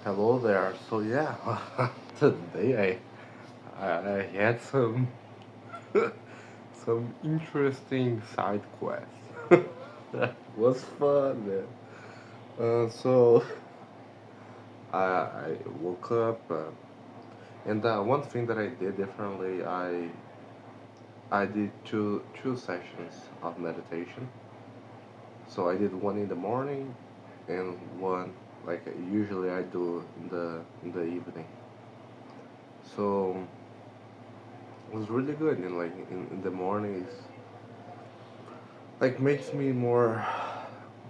Hello there. So yeah, today I had some interesting side quests. That was fun, man. So I woke up, and one thing that I did differently, I did two sessions of meditation. So I did one in the morning, and one like usually I do in the evening. So it was really good, and like in the mornings, like makes me more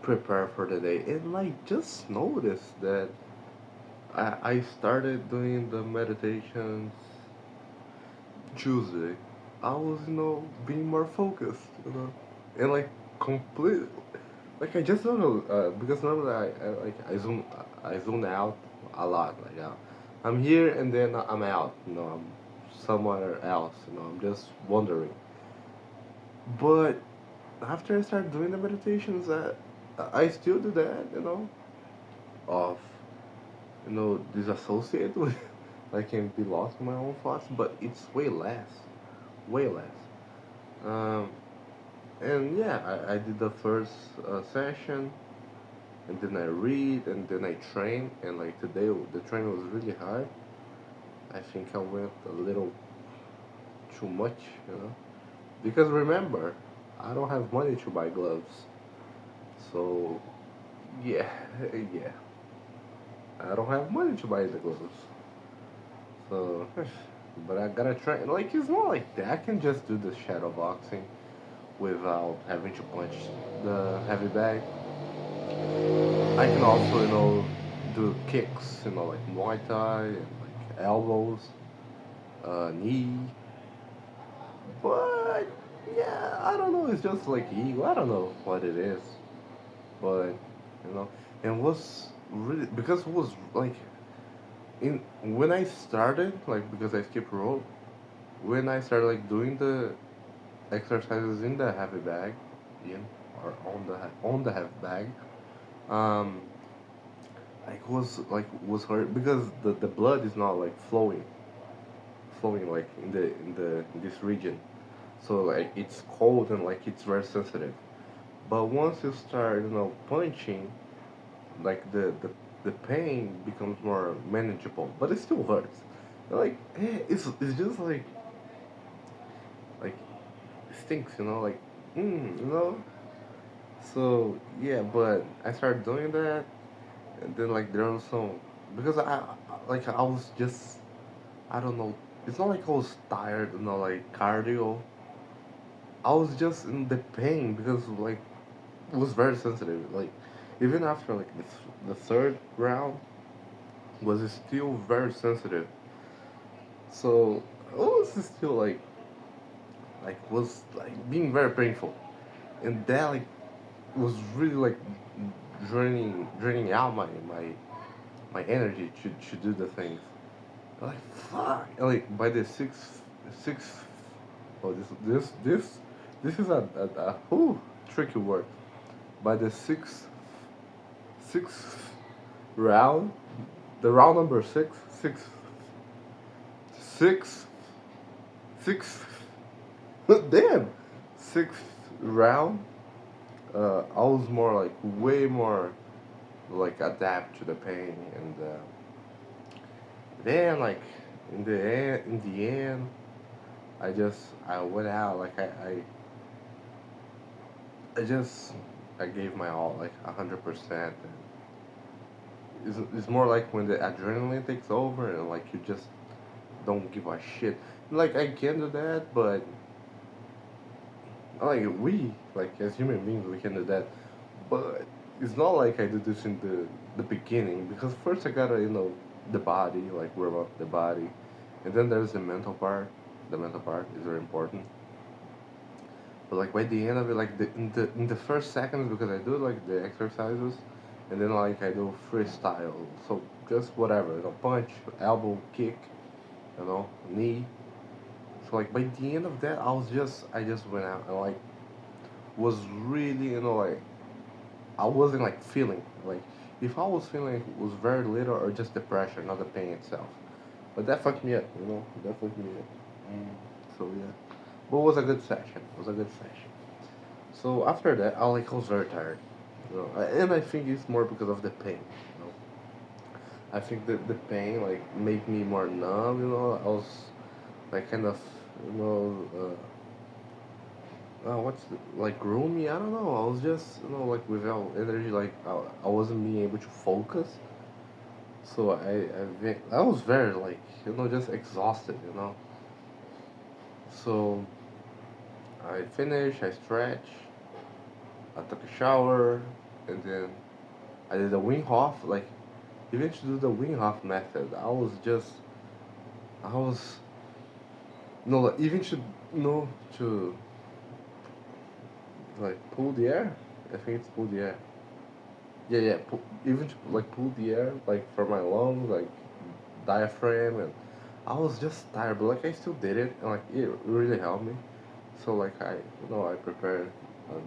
prepared for the day. And like just noticed that I started doing the meditations Tuesday. I was being more focused, and like complete. Like I just don't know because normally I zone out a lot. Like I'm here and then I'm out. I'm somewhere else. I'm just wandering. But after I start doing the meditations, I still do that. Of disassociate with. I can be lost in my own thoughts, but it's way less. Um, and yeah, I did the first session, and then I read, and then I train, and like today the training was really hard. I think I went a little too much, because remember, I don't have money to buy gloves, so yeah, yeah, I don't have money to buy the gloves. So, but I gotta try. Like, it's not like that. I can just do the shadow boxing without having to punch the heavy bag. I can also, do kicks, like Muay Thai and like elbows, knee. But yeah, I don't know. It's just like ego. I don't know what it is, but you know, and what's really because it was like in when I started, like because I skipped rope. When I started like doing the exercises in the heavy bag, in or on the heavy bag, um, like was hurt because the blood is not like flowing like in this region, so like it's cold and like it's very sensitive. But once you start punching, like the pain becomes more manageable, but it still hurts. Like it's just like stinks, like mm, you know. So yeah, but I started doing that, and then like there was some because I was just I don't know. It's not like I was tired, like cardio. I was just in the pain because like it was very sensitive. Like even after like the third round was still very sensitive. So it was still like was like being very painful, and that like was really like draining out my energy to do the things. Like fuck. Like by the sixth. Oh, this is a tricky word. By the sixth round, the round number six, six. Damn, sixth round. I was more like way more like adapt to the pain, and then like in the end, I went out like I just I gave my all like 100%. It's more like when the adrenaline takes over and like you just don't give a shit. Like I can do that, but like we like as human beings we can do that, but it's not like I do this in the beginning because first I gotta the body like warm up the body, and then there's the mental part. The mental part is very important. But like by the end of it, like in the first seconds, because I do like the exercises, and then like I do freestyle. So just whatever, punch, elbow, kick, knee. So like by the end of that, I just went out and like was really like I wasn't like feeling like if I was feeling it was very little or just the pressure, not the pain itself. But that fucked me up, you know. That fucked me up. So yeah, but it was a good session. It was a good session. So after that, I was very tired, you know, and I think it's more because of the pain. You know, I think that the pain like made me more numb. You know, I was like kind of, you know, what's like roomy. I don't know. I was just like without energy. Like I wasn't being able to focus. So I was very like just exhausted. So I finished. I stretched. I took a shower, and then I did a Wim Hof. Like even to do the Wim Hof method, I was no like, even to to like pull the air. I think it's pull the air. Yeah, yeah. Even to like pull the air like from my lungs, like diaphragm, and I was just tired, but like I still did it, and like it really helped me. So like I prepared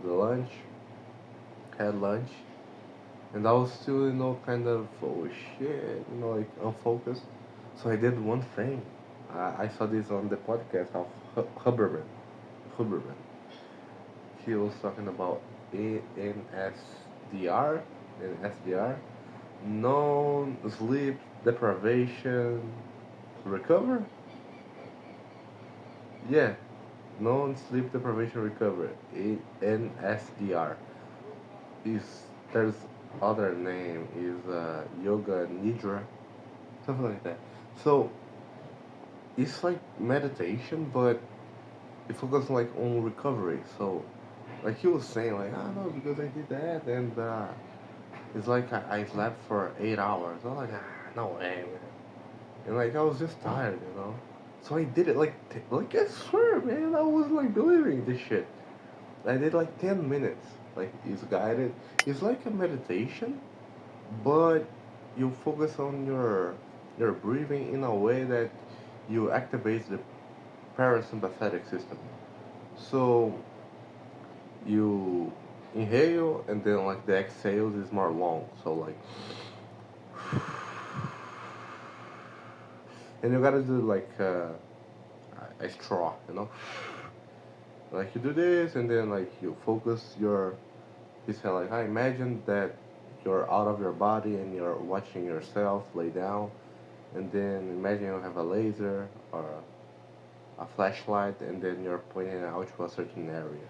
the lunch, had lunch, and I was still kind of oh shit, like unfocused. So I did one thing. I saw this on the podcast of Huberman. Huberman. He was talking about ANSDR and SDR, non sleep deprivation recover. Yeah, non sleep deprivation recovery. ANSDR is there's other name is yoga nidra, something like that. So it's like meditation, but it focuses like on recovery. So like he was saying, like I don't know because I did that, and it's like I slept for 8 hours. I was like, no way, man. And like I was just tired. So I did it like I swear, man, I was like believing this shit. I did like 10 minutes. Like it's guided. It's like a meditation, but you focus on your breathing in a way that you activate the parasympathetic system. So you inhale and then like the exhales is more long. So like and you gotta do like a straw. Like you do this and then like you focus your he said like I imagine that you're out of your body and you're watching yourself lay down and then imagine you have a laser or a flashlight and then you're pointing out to a certain area.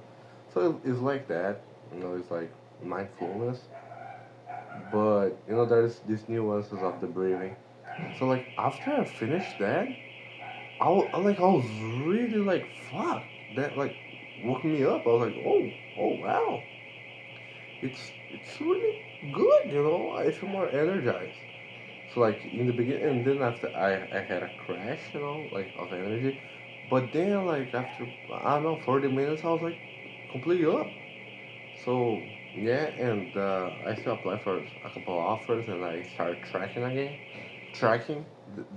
So it's like that, it's like mindfulness, but there's these nuances of the breathing. So like after I finished that, I was really like fuck that like woke me up. I was like oh wow, it's really good. I feel more energized. So like in the beginning, and then after I had a crash, like of energy. But then like after I don't know 40 minutes, I was like completely up. So yeah, and I still applied for a couple of offers, and I started tracking again, tracking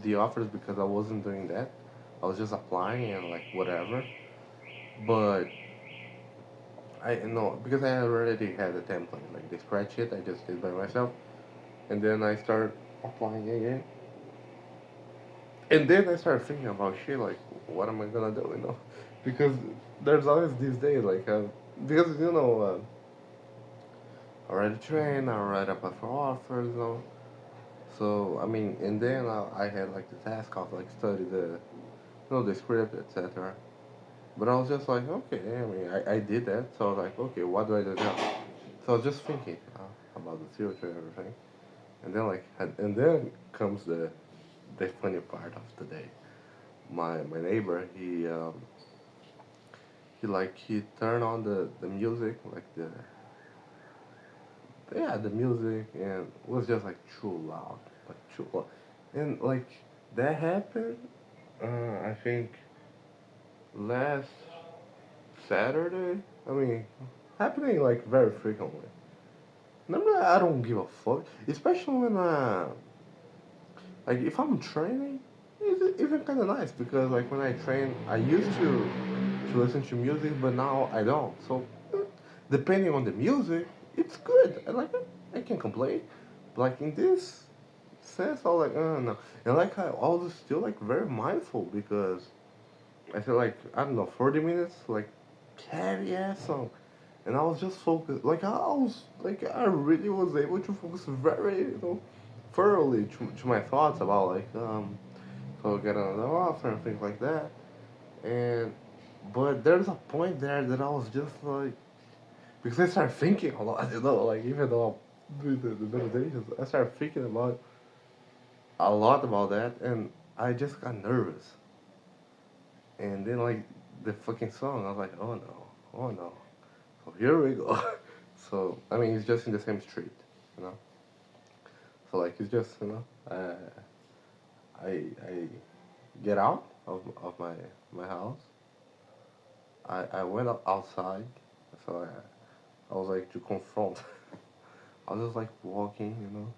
the offers because I wasn't doing that. I was just applying and like whatever. But I know because I already had a template, like the spreadsheet I just did by myself, and then I started applying again. And then I started thinking about shit, like, what am I gonna do? Because there's always these days, like, because, I already trained, I already applied for offers. So, I mean, and then I had, like, the task of, like, study the script, etc. But I was just like, okay, I mean, I did that, so I was like, okay, what do I do now? So I was just thinking about the theater and everything. And then comes the funny part of the day. My neighbor he turned on the music like the music and it was just like too loud, like too loud. And like that happened I think last Saturday. I mean, happening like very frequently. Normally I don't give a fuck, especially when like if I'm training, it's even kind of nice because like when I train, I used to listen to music, but now I don't. So depending on the music, it's good. I like it. I can complain. Like in this sense, I was like, no. And like I was still like very mindful because I feel like I don't know 40 minutes like heavy ass song, and I was just focused. Like I was like I really was able to focus very thoroughly to my thoughts about like so get another offer and things like that. And but there's a point there that I was just like because I started thinking a lot, like even though I do the meditations, I started thinking about a lot about that, and I just got nervous. And then like the fucking song, I was like, oh no, oh no, so here we go. So I mean, it's just in the same street, you know. So like it's just I get out of my house. I went outside, so I was like to confront. I was just like walking, you know.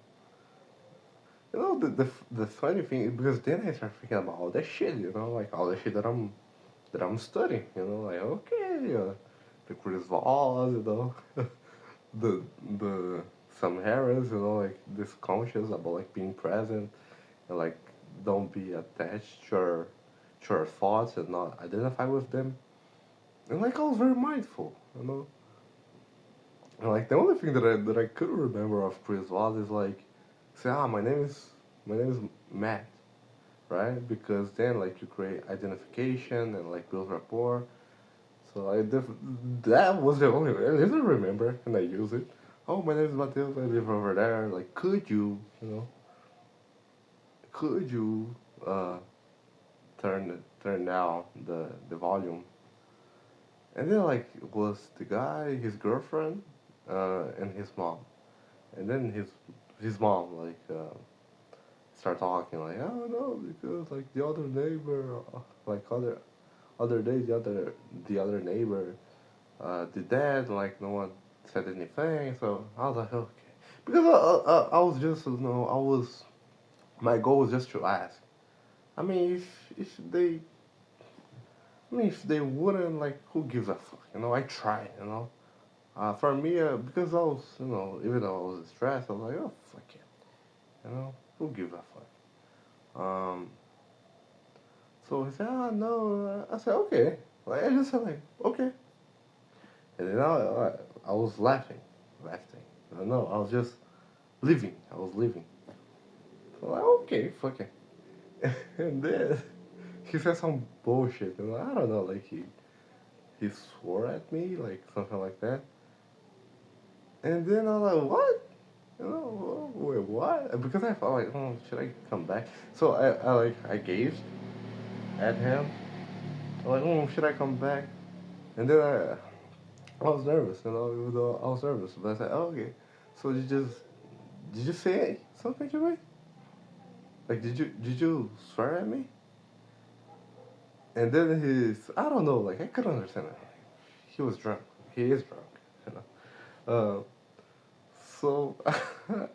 You know the funny thing is because then I start thinking about all that shit, you know, like all the shit that I'm studying, you know, like okay, the Chris Voss, you know, the the some Harris, you know, like this conscious about like being present and like don't be attached to your thoughts and not identify with them. And like I was very mindful, you know. And like the only thing that I could remember of Chris Voss is like say my name is Matt, right? Because then like you create identification and like build rapport. So that was the only way. I didn't remember and I use it. Oh, my name is Matheus. I live over there. Like, could you uh, turn down the volume? And then like it was the guy, his girlfriend, and his mom. And then his mom like start talking like, oh no, because like the other neighbor, like other day the other neighbor did that, like no one said anything. So I was like, okay, because I was just I was my goal was just to ask. I mean, if they, I mean, if they wouldn't like, who gives a fuck? You know, I tried. You know, for me, because I was even though I was stressed, I was like, oh fuck it. You know, who gives a fuck? So he said, oh no. I said, okay. Like I just said like, okay. And then I was laughing. No, I was just living. I was living. So like, okay, fuck it. And then he said some bullshit. And I don't know, like he swore at me, like something like that. And then I was like, what? You know, wait, what? Because I felt like, oh, should I come back? So I gazed at him. I'm like, oh, should I come back? And then I was nervous, even though I was nervous. But I said, oh, okay. So did you say something to me? Like, did you swear at me? And then I don't know, like I couldn't understand it. He was drunk. He is drunk, you know. So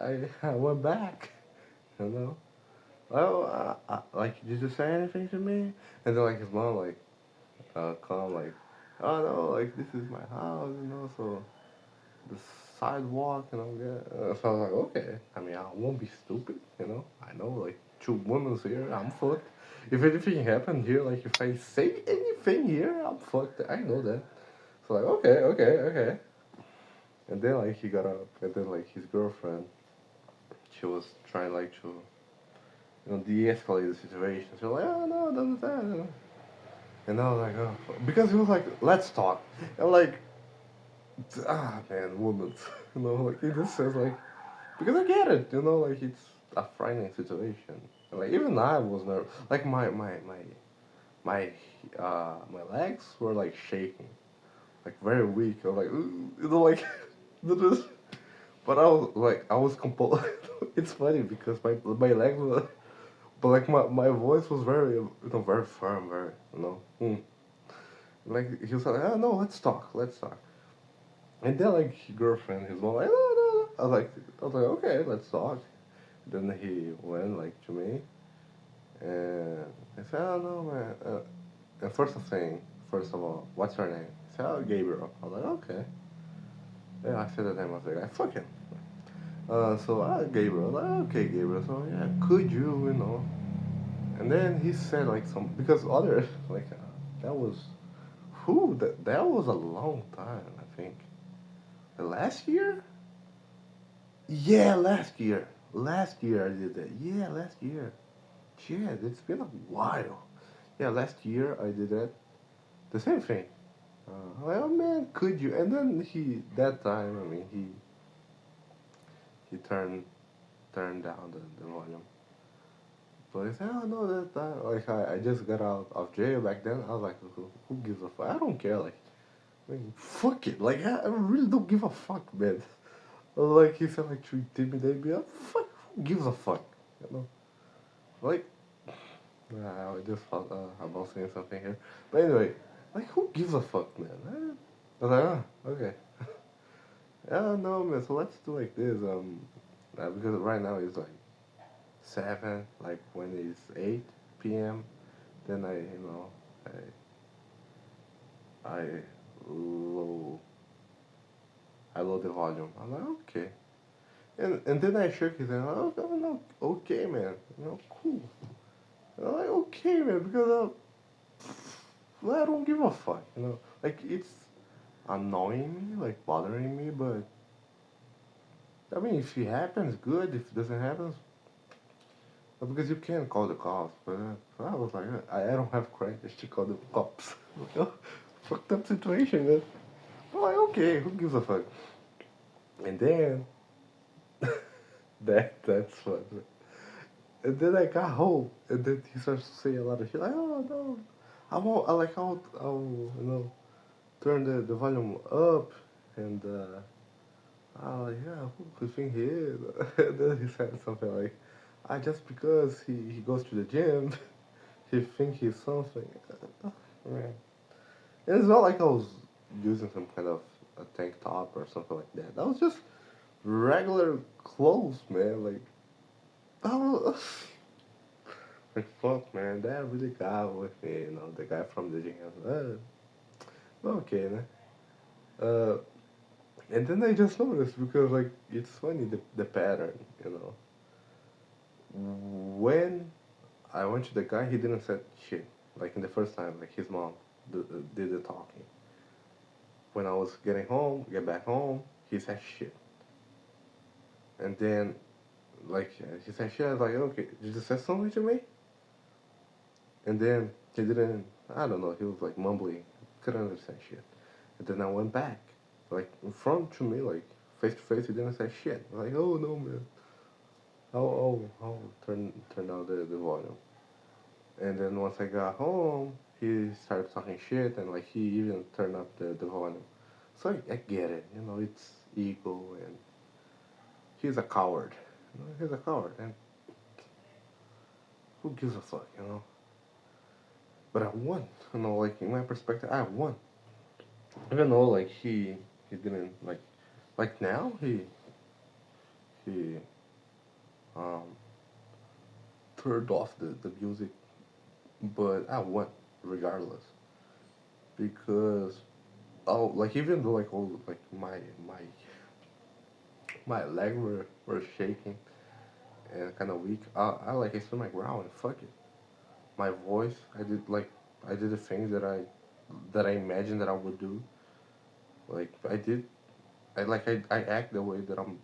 I went back, you know. Oh, like, did you say anything to me? And then like his mom like come like, oh no, like this is my house, so the sidewalk, yeah. So I was like, okay. I mean, I won't be stupid, I know like two women here, I'm fucked. If anything happened here, like if I say anything here, I'm fucked. I know that. So like, okay. And then like he got up, and then like his girlfriend, she was trying like to de-escalate the situation. She was like, oh no, doesn't that. And I was like, oh, because he was like, let's talk. And like, man, women, like in this sense, like, because I get it, like it's a frightening situation. And, like even I was nervous. Like my my legs were like shaking, like very weak. I was like, like, just, but I was composed. It's funny because my legs were, but like my voice was very very firm, very like he was like, oh no, let's talk. And then like his girlfriend, his mom, like, no. I was like, okay, let's talk. Then he went like to me, and I said, oh no, man. And first of all, what's her name? He said, oh, Gabriel. I was like, okay. Yeah, I said the name of the guy. Fuck him. So Gabriel, like, okay, Gabriel. So yeah, could you? And then he said like some because other like that was who that was a long time. I think last year. Yeah, last year. Last year I did that. Yeah, last year. Yeah, it's been a while. Yeah, last year I did that. The same thing. Like, oh man, could you? And then that time, I mean, he turned down the volume. But he said, oh no, that time, like, I just got out of jail back then. I was like, who gives a fuck? I don't care. Like, I mean, fuck it. Like, I really don't give a fuck, man. Like, he said, like, to intimidate me. Fuck, who gives a fuck? You know? Like, I just thought about saying something here. But anyway, like, who gives a fuck, man? I was like, okay. Yeah, no, man. So let's do like this. Because right now it's like 7. Like when it's 8 p.m., then I low, I low the volume. I'm like, okay. And then I shook his hand. Oh, no, no, okay, man. Cool. And I'm like, okay, man, because well, I don't give a fuck. Like it's annoying me, like bothering me, but I mean, if it happens, good. If it doesn't happen, because you can call the cops. But so I was like, I don't have credits to call the cops. Fucked up situation, man. I'm like, okay, who gives a fuck? And then that's what. And then I got home, and then he starts to say a lot of shit. Like, oh no, I won't. I'll turn the volume up, and yeah, who do you think he is? And then he said something like, just because he goes to the gym, he think he's something. Man. And it's not like I was using some kind of a tank top or something like that. That was just regular clothes, man. Like, that was, like, fuck, man. That really got with me, the guy from the gym. Okay, man. Uh, and then I just noticed because, like, it's funny the pattern, you know. When I went to the guy, he didn't say shit. Like in the first time, like his mom did the talking. When I was get back home, he said shit. And then, like, he said shit. I was like, okay, did you say something to me? And then he didn't. I don't know. He was like mumbling, couldn't understand shit. And then I went back, like in front to me, like face to face. He didn't say shit. I was like, oh no, man. Turn down the volume. And then once I got home, he started talking shit, and like he even turned up the volume. So I get it, it's ego, and he's a coward. He's a coward, and who gives a fuck? But I won, like in my perspective, I won. Even though like he didn't like now he um turned off the music, but I won regardless because like even though like all like my legs were shaking and kind of weak. I like I stood my ground and fuck it. My voice, I did the things that I imagined that I would do. Like I did, I act the way that I'm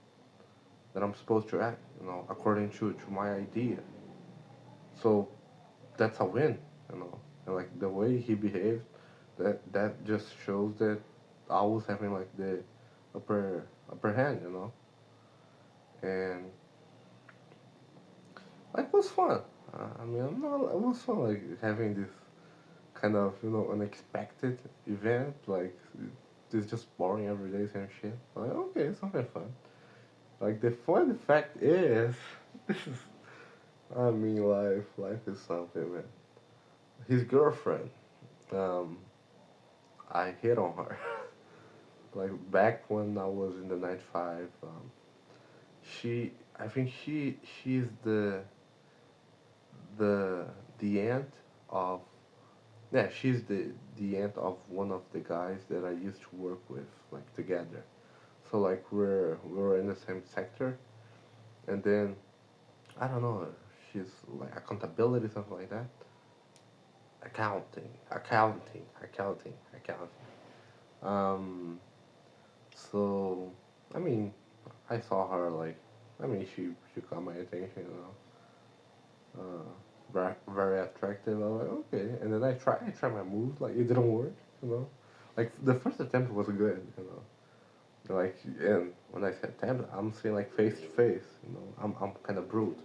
supposed to act. According to my idea. So that's a win. And like the way he behaved, that just shows that I was having like the upper hand. And like, it was fun. I mean, I'm not, it was fun, like, having this kind of, unexpected event, like, this just boring everyday same shit. Like, okay, something fun. Like, the fun fact is, this is, I mean, life is something, man. His girlfriend, um, I hit on her. Like, back when I was in the night 5, I think she's the the aunt of yeah, she's the aunt of one of the guys that I used to work with, like together. So like we were in the same sector, And then I don't know, she's like accountability, something like that. Accounting. Um, so I mean, I saw her like, I mean, she caught my attention, very attractive. I was like, okay, and then I tried my moves, like it didn't work, you know, like the first attempt was good, you know, like, and when I say attempt, I'm saying like face to face, you know, I'm kind of brute,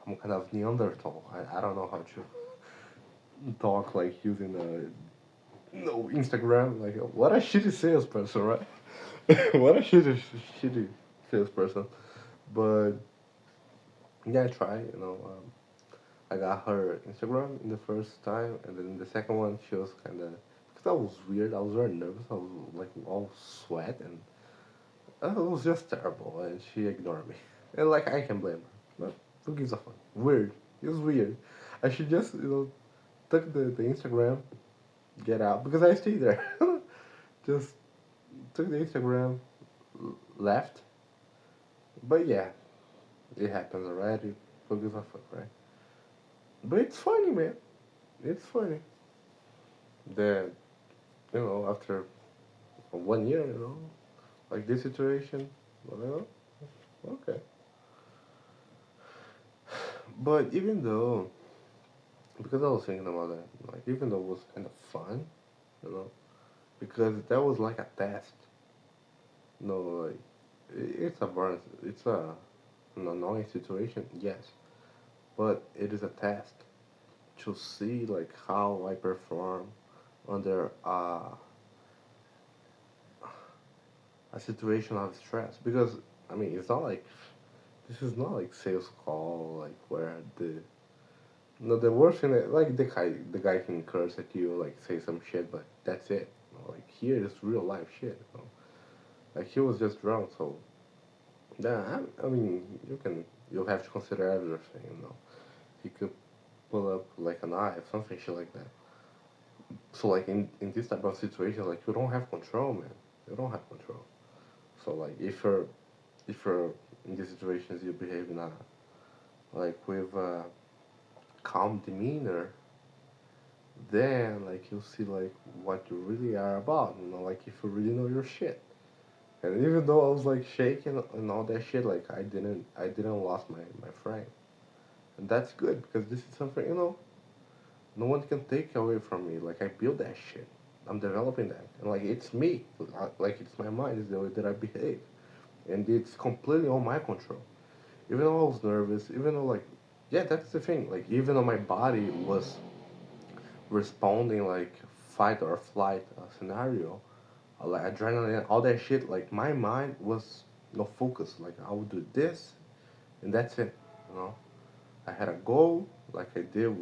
I'm kind of Neanderthal. I don't know how to talk like using no Instagram. Like what a shitty salesperson, right? What a shitty salesperson. But yeah, I try. You know, I got her Instagram in the first time, and then the second one she was kind of, because I was weird. I was very nervous. I was like all sweat, and it was just terrible. And she ignored me, and like I can blame her. But who gives a fuck? Weird. It was weird. I should just took the Instagram, get out because I stayed there. Just took the Instagram, left. But yeah, it happens already. Who gives a fuck, right? But it's funny, man. It's funny that after 1 year, like this situation, okay. But even though, because I was thinking about that, like even though it was kind of fun, you know, because that was like a test. Like it's a it's a an annoying situation, yes, but it is a test to see like how I perform under a situation of stress. Because I mean, it's not like this is not like sales call like where the no the worst thing that, like the guy can curse at you, like say some shit, but that's it. Like here is real life shit. Like he was just drunk, so yeah. I mean, you'll have to consider everything. He could pull up like a knife, something shit like that. So like in this type of situation, like you don't have control, man. You don't have control. So like if you're in these situations, you behave in a like with a calm demeanor, then like you'll see like what you really are about. Like if you really know your shit. And even though I was like shaking and all that shit, like I didn't lost my frame, and that's good because this is something no one can take away from me. Like I built that shit. I'm developing that, and like it's me. Like it's my mind. It's the way that I behave, and it's completely on my control. Even though I was nervous, even though like, yeah, that's the thing. Like even though my body was responding like fight or flight scenario, like adrenaline, all that shit. Like my mind was no focus. Like I would do this, and that's it. You know, I had a goal. Like I did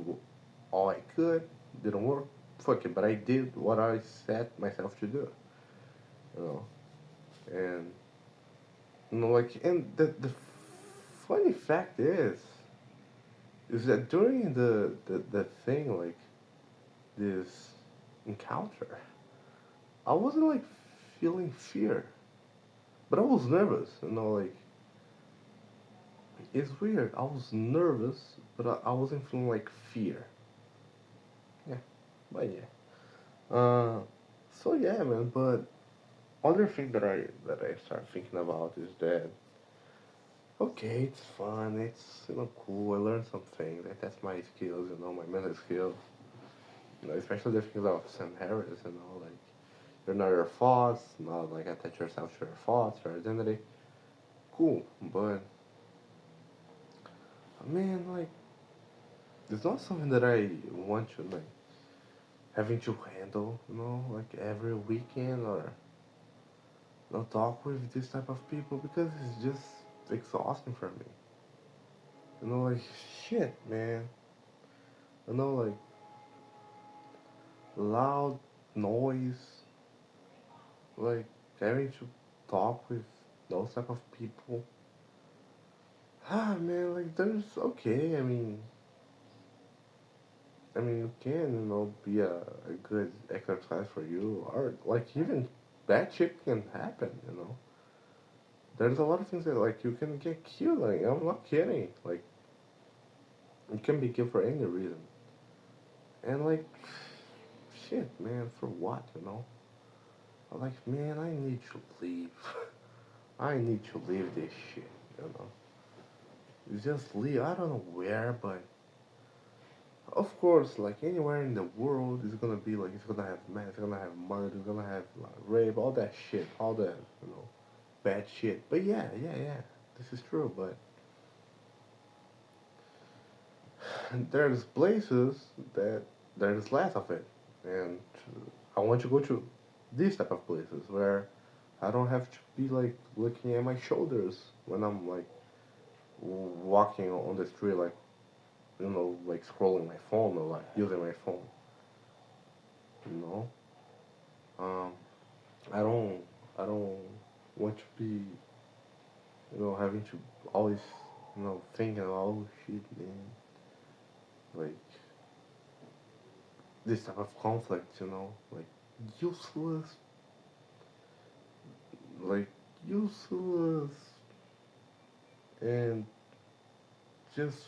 all I could. Didn't work. Fuck it. But I did what I set myself to do. You know, and like, and the funny fact is that during the thing, like this encounter, I wasn't like feeling fear, but I was nervous. Like it's weird. I was nervous, but I wasn't feeling like fear. Yeah, but yeah. So yeah, man. But other thing that I start thinking about is that okay, it's fun. It's cool. I learned something. That's my skills. My mental skills. Especially the things of Sam Harris. Like you're not your thoughts. Not like attach yourself to your thoughts, your identity. Cool, but man, like it's not something that I want to like having to handle. Like every weekend or talk with this type of people because it's just exhausting for me. Like shit, man. Like loud noise, like having to talk with those type of people. Man, like there's okay. I mean, you can be a good exercise for you, or like even bad shit can happen. there's a lot of things that like you can get killed. Like I'm not kidding. Like you can be killed for any reason. And like shit, man, for what, you know? I'm like, man, I need to leave. I need to leave this shit, you know. You just leave. I don't know where, but of course, like anywhere in the world, it's gonna be like it's gonna have man, it's gonna have murder, it's gonna have like rape, all that shit, all that bad shit. But yeah, yeah, yeah, this is true. But there's places that there's less of it, and I want to go to these type of places where I don't have to be like looking at my shoulders when I'm like walking on the street, like like scrolling my phone or like using my phone. You know, um, I don't, I don't want to be, having to always, thinking, oh shit, man, like this type of conflict, like useless, like useless, and just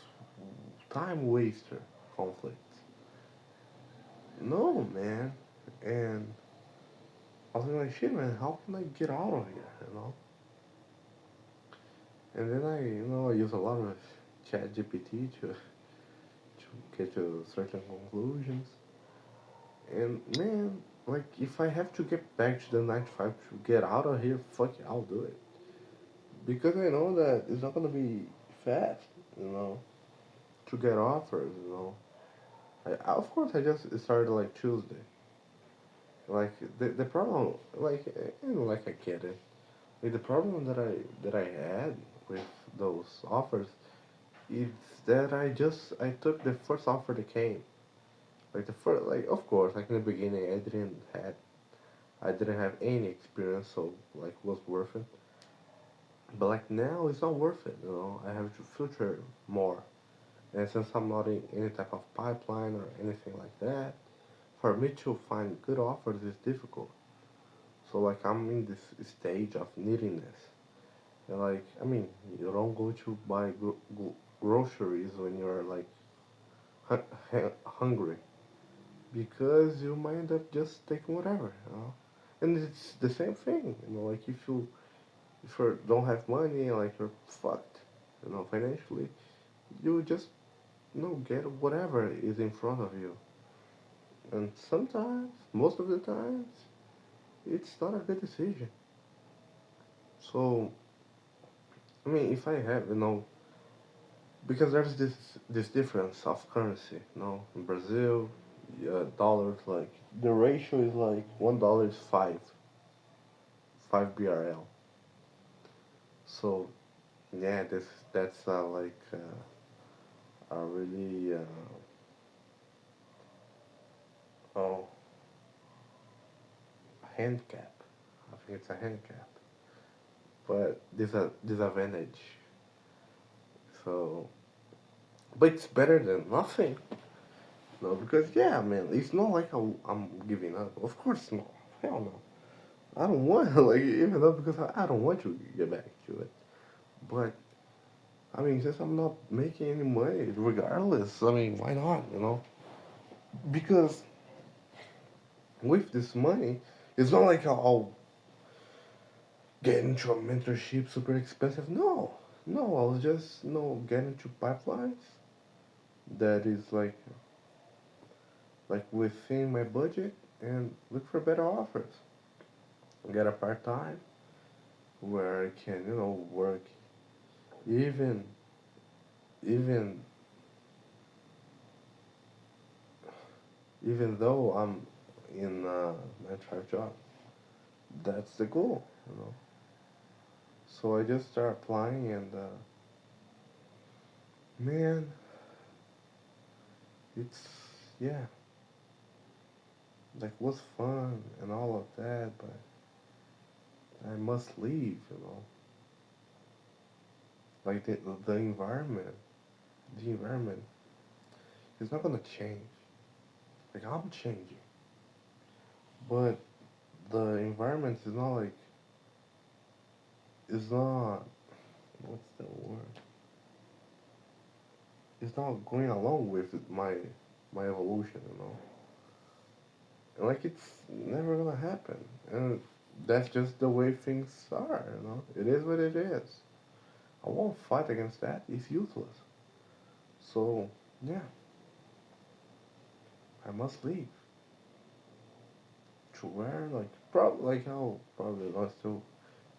time waster conflicts. No, man, and I was like, shit, man, how can I get out of here? And then I use a lot of Chat GPT to get to certain conclusions. And man, like if I have to get back to the 95 to get out of here, fuck it, I'll do it. Because I know that it's not gonna be fast, you know, to get offers. Of course, I just started like Tuesday. Like the problem, like like I get it. Like the problem that I had with those offers is that I took the first offer that came. Like the first, like of course, like in the beginning, I didn't have any experience, so like was worth it. But like now, it's not worth it. I have to filter more, and since I'm not in any type of pipeline or anything like that, for me to find good offers is difficult. So like I'm in this stage of neediness. And like I mean, you don't go to buy groceries when you're like hungry because you might end up just taking whatever. And it's the same thing, like if you don't have money, like you're fucked, financially, you just get whatever is in front of you. And sometimes, most of the times, it's not a good decision. So I mean, if I have, because there's this difference of currency, in Brazil, dollars, like the ratio is like $1 is five BRL. So yeah, that's like a really oh handicap. I think it's a handicap, but disadvantage. So, but it's better than nothing. No, because yeah, man, it's not like I'm giving up. Of course not. Hell no. I don't want like even though because I don't want to get back to it. But I mean, since I'm not making any money, regardless, I mean, why not? Because with this money, it's not like I'll get into a mentorship super expensive. No, no, I'll just get into pipelines that is like within my budget and look for better offers. Get a part time where I can work even even even though I'm in a 9 to 5 job. That's the goal. So I just start applying and man, it's yeah, like was fun and all of that, but I must leave. Like the environment, the environment is not gonna change. Like I'm changing, but the environment is not like it's not, what's the word? It's not going along with my evolution, you know. And like it's never gonna happen, and that's just the way things are, you know. It is what it is. I won't fight against that. It's useless. So yeah, I must leave. To where? Like probably like I'll probably not still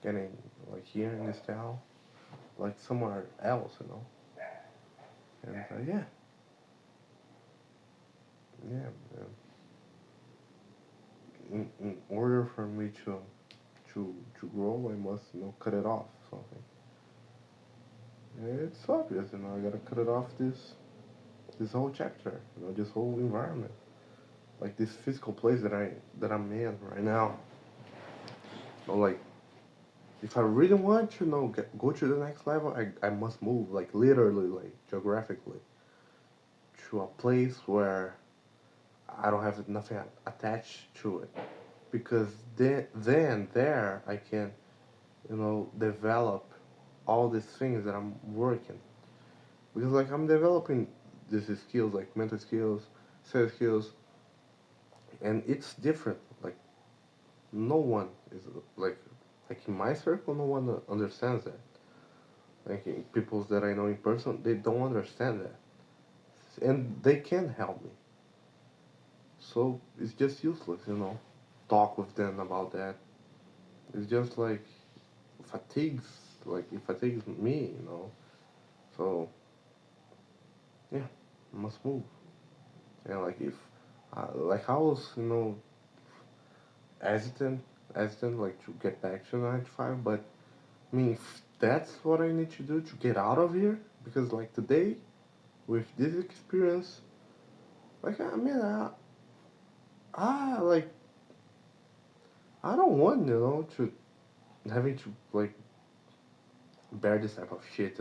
getting like here in this town, like somewhere else, you know. And yeah, yeah. In order for me to grow, I must cut it off something. It's obvious, I gotta cut it off this whole chapter, this whole environment, like this physical place that I'm in right now. Like if I really want to go to the next level, I must move like literally, like geographically, to a place where I don't have nothing attached to it, because then there I can develop all these things that I'm working, because like I'm developing these skills like mental skills, sales skills, and it's different. Like no one is like like in my circle, no one understands that. Like in people that I know in person, they don't understand that, and they can help me. So it's just useless, talk with them about that. It's just like fatigues, like it fatigues me. So yeah, I must move. And like if, like I was, hesitant, hesitant, like to get back to 95. But I mean, if that's what I need to do to get out of here, because like today, with this experience, like I mean, I like I don't want to having to like bear this type of shit.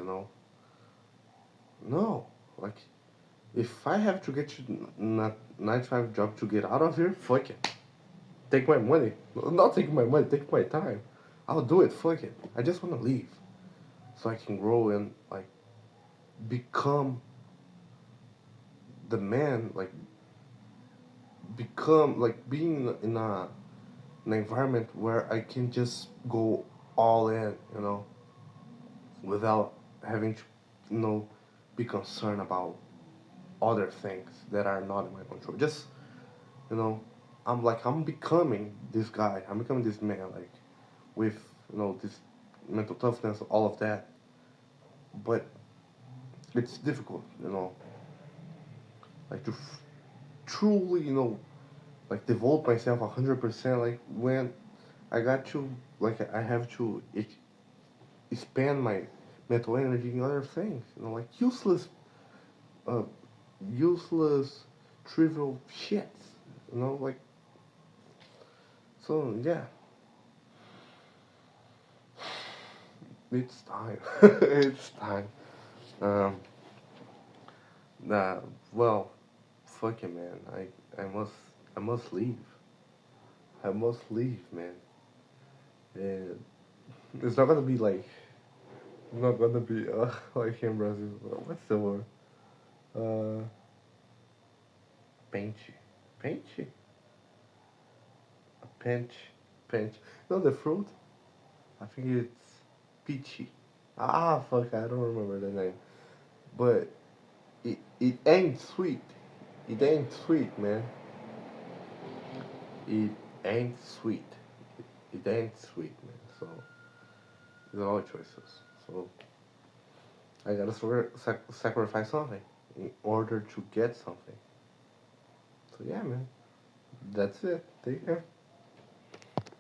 No, like if I have to get to not 95 job to get out of here, fuck it. Take my money. Not take my money, take my time. I'll do it, fuck it. I just want to leave. So I can grow and, like, become the man, like, become, like, being in an environment where I can just go all in, without having to, you know, be concerned about other things that are not in my control. Just, you know, I'm becoming this guy. I'm becoming this man, like, with, this mental toughness, all of that. But it's difficult, like to truly, like devote myself 100%. Like when I got to, like I have to expand my mental energy in other things, like uh, useless, trivial shit, like so. Yeah, it's time. It's time. Um, nah, well, fuck it, man. I must leave. I must leave, man. And it's not gonna be like, not gonna be like in Brazil. What's the word? Uh, pente, pente, a pinch, pinch. No, the fruit. I think it's peachy. Ah, fuck, I don't remember the name. But it ain't sweet. It ain't sweet, man. It ain't sweet. It ain't sweet, man. So these are all choices. So I gotta sacrifice something in order to get something. So yeah, man. That's it. Take care.